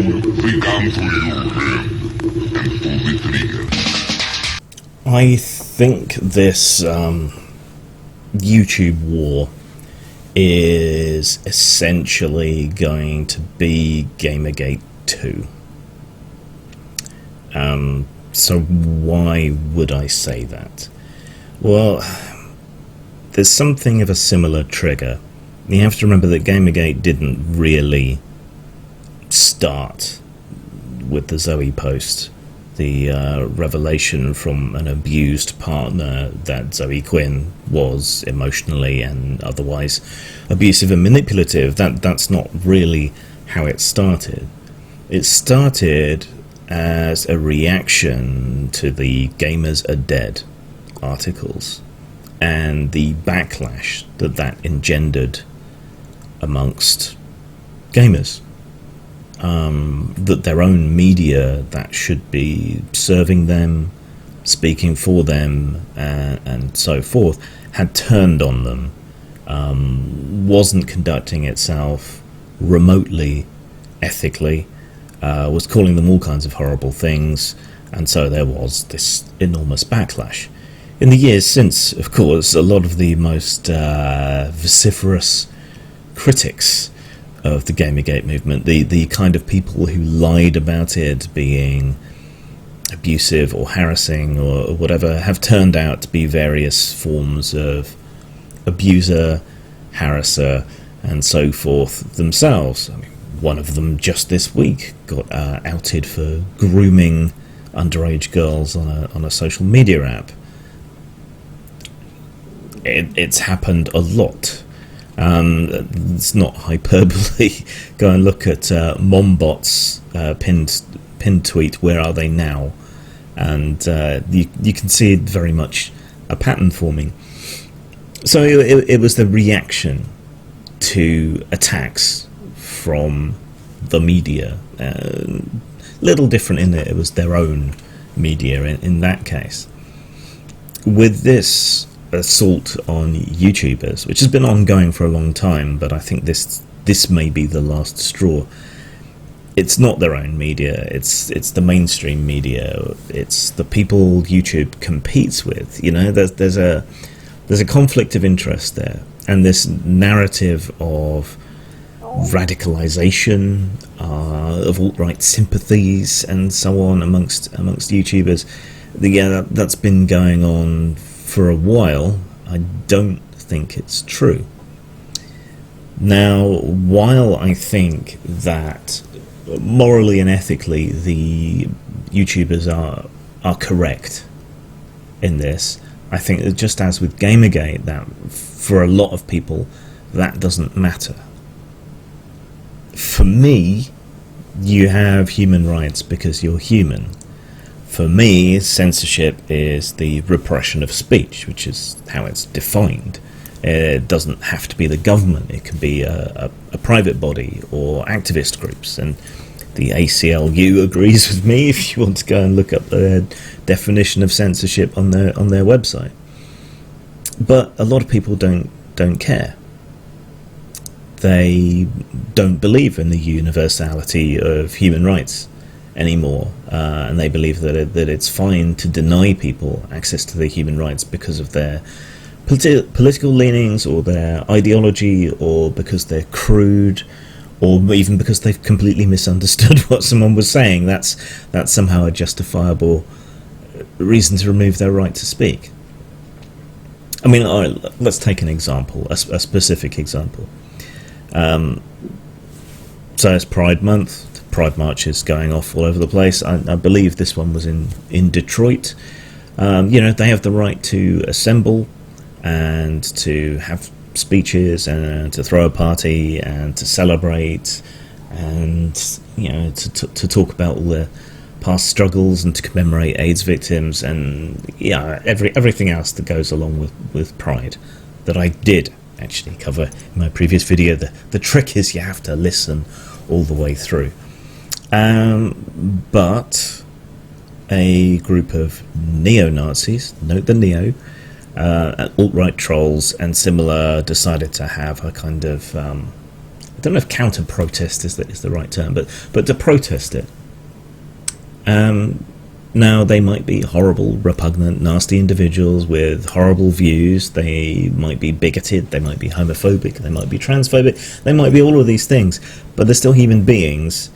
they come for you and pull the trigger. I think this YouTube war is essentially going to be Gamergate 2. So why would I say that? Well, there's something of a similar trigger. You have to remember that Gamergate didn't really start with the Zoe post, the revelation from an abused partner that Zoe Quinn was emotionally and otherwise abusive and manipulative. That's not really how it started. It started as a reaction to the Gamers Are Dead articles and the backlash that engendered amongst gamers. That their own media that should be serving them, speaking for them, and so forth, had turned on them, wasn't conducting itself remotely ethically, was calling them all kinds of horrible things, and so there was this enormous backlash. In the years since, of course, a lot of the most vociferous critics of the Gamergate movement, the kind of people who lied about it being abusive or harassing or whatever, have turned out to be various forms of abuser, harasser, and so forth themselves. I mean, one of them just this week got outed for grooming underage girls on a social media app. It's happened a lot. It's not hyperbole. Go and look at Mombot's pinned tweet, "Where are they now?" And you can see it very much a pattern forming. So it was the reaction to attacks from the media. Little different in that it was their own media in that case. With this assault on YouTubers, which has been ongoing for a long time, but I think this may be the last straw. It's not their own media, it's the mainstream media, it's the people YouTube competes with. You know, there's a conflict of interest there, and this narrative of radicalization, of alt-right sympathies and so on amongst YouTubers. That's been going on for a while. I don't think it's true. Now, while I think that morally and ethically the YouTubers are correct in this, I think that just as with Gamergate, that for a lot of people that doesn't matter. For me, you have human rights because you're human. For me, censorship is the repression of speech, which is how it's defined. It doesn't have to be the government, it can be a private body or activist groups, and the ACLU agrees with me if you want to go and look up the definition of censorship on their website. But a lot of people don't care. They don't believe in the universality of human rights anymore, and they believe that it's fine to deny people access to their human rights because of their political leanings or their ideology, or because they're crude, or even because they've completely misunderstood what someone was saying. That's somehow a justifiable reason to remove their right to speak. I mean, all right, let's take an example, a specific example. So it's Pride Month. Pride marches going off all over the place. I believe this one was in Detroit. They have the right to assemble and to have speeches and to throw a party and to celebrate and to talk about all their past struggles and to commemorate AIDS victims and everything else that goes along with Pride that I did actually cover in my previous video. The trick is you have to listen all the way through. But a group of neo-Nazis, note the neo, alt-right trolls and similar, decided to have a kind of I don't know if counter-protest is the right term, but to protest it. Now, they might be horrible, repugnant, nasty individuals with horrible views. They might be bigoted, they might be homophobic, they might be transphobic, they might be all of these things, but they're still human beings,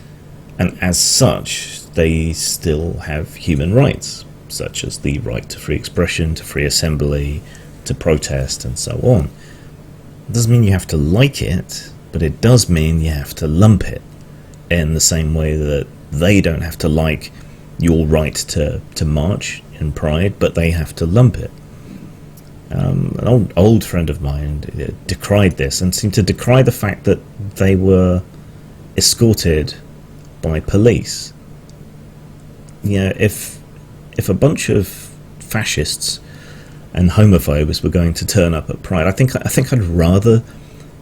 and as such, they still have human rights, such as the right to free expression, to free assembly, to protest, and so on. It doesn't mean you have to like it, but it does mean you have to lump it, in the same way that they don't have to like your right to march in pride, but they have to lump it. An old friend of mine decried this and seemed to decry the fact that they were escorted by police. If a bunch of fascists and homophobes were going to turn up at Pride, I think I'd rather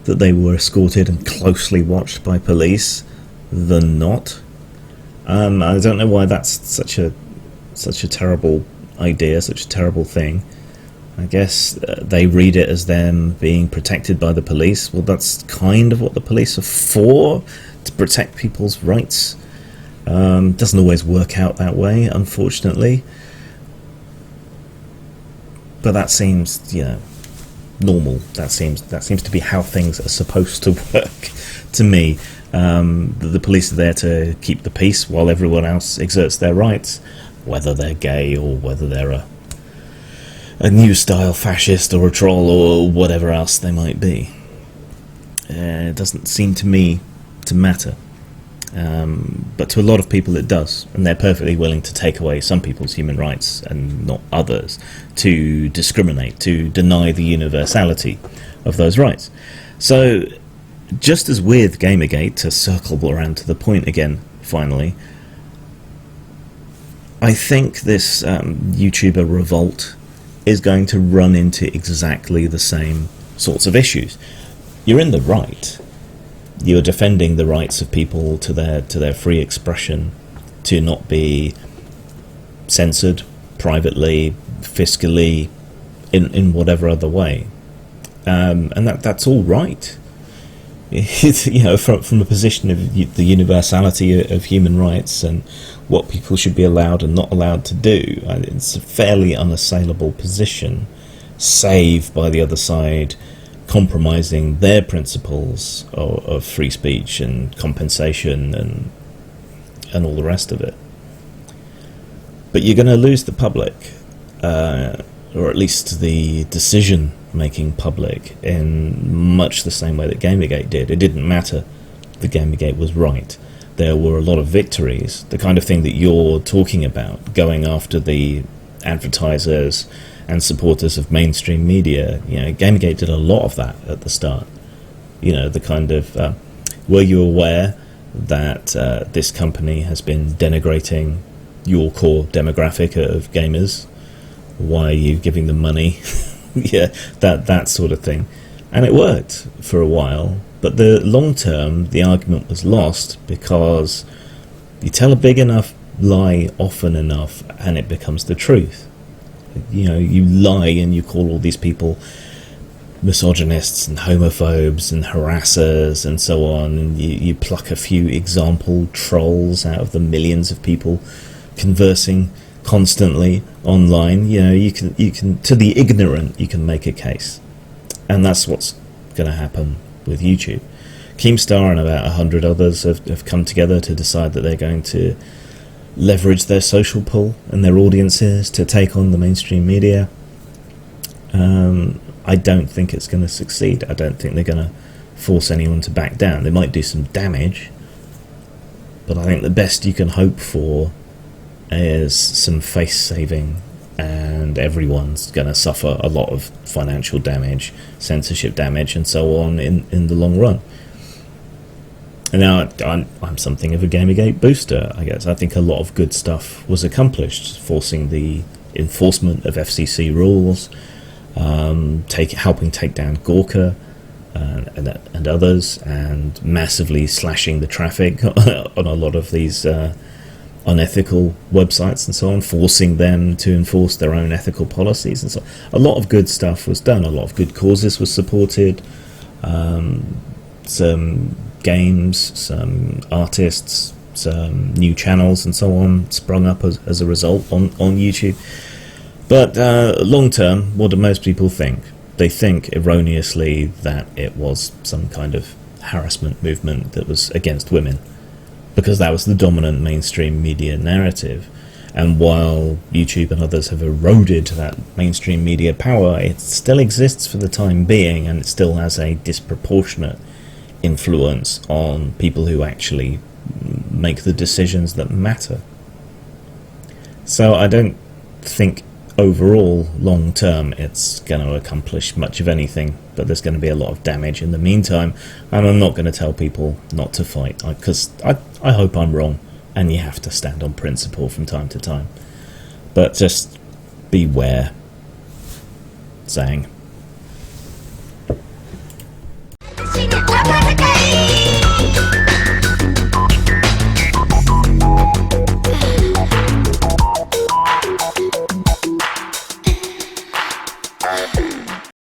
that they were escorted and closely watched by police than not. I don't know why that's such a terrible idea, such a terrible thing. I guess they read it as them being protected by the police. Well, that's kind of what the police are for, to protect people's rights. Doesn't always work out that way, unfortunately. But that seems, normal. That seems to be how things are supposed to work to me. The police are there to keep the peace while everyone else exerts their rights, whether they're gay or whether they're a new style fascist or a troll or whatever else they might be. It doesn't seem to me to matter, but to a lot of people it does, and they're perfectly willing to take away some people's human rights and not others, to discriminate, to deny the universality of those rights. So just as with Gamergate, to circle around to the point again, finally, I think this YouTuber revolt is going to run into exactly the same sorts of issues. You're in the right. You're defending the rights of people to their free expression, to not be censored privately, fiscally, in whatever other way, and that's all right. From a position of the universality of human rights and what people should be allowed and not allowed to do, it's a fairly unassailable position, save by the other side compromising their principles of free speech and compensation and all the rest of it. But you're going to lose the public, or at least the decision-making public, in much the same way that Gamergate did. It didn't matter that Gamergate was right. There were a lot of victories, the kind of thing that you're talking about, going after the advertisers and supporters of mainstream media. Gamergate did a lot of that at the start. The kind of, were you aware that this company has been denigrating your core demographic of gamers? Why are you giving them money? that sort of thing. And it worked for a while, but the long term, the argument was lost, because you tell a big enough lie often enough and it becomes the truth. You lie and you call all these people misogynists and homophobes and harassers and so on, and you pluck a few example trolls out of the millions of people conversing constantly online. You can to the ignorant you can make a case, and that's what's going to happen with YouTube. Keemstar and about 100 others have come together to decide that they're going to leverage their social pull and their audiences to take on the mainstream media. I don't think it's going to succeed. I don't think they're going to force anyone to back down. They might do some damage, but I think the best you can hope for is some face saving, and everyone's going to suffer a lot of financial damage, censorship damage, and so on in the long run. And now I'm something of a Gamergate booster, I guess. I think a lot of good stuff was accomplished, forcing the enforcement of FCC rules, helping take down Gawker and others, and massively slashing the traffic on a lot of these unethical websites and so on, forcing them to enforce their own ethical policies and so on. A lot of good stuff was done, a lot of good causes were supported, some games, some artists, some new channels and so on sprung up as a result on YouTube. But long term, what do most people think? They think erroneously that it was some kind of harassment movement that was against women, because that was the dominant mainstream media narrative. And while YouTube and others have eroded that mainstream media power, it still exists for the time being, and it still has a disproportionate influence on people who actually make the decisions that matter. So I don't think overall, long term, it's going to accomplish much of anything, but there's going to be a lot of damage in the meantime, and I'm not going to tell people not to fight, because I hope I'm wrong, and you have to stand on principle from time to time. But just beware. Saying.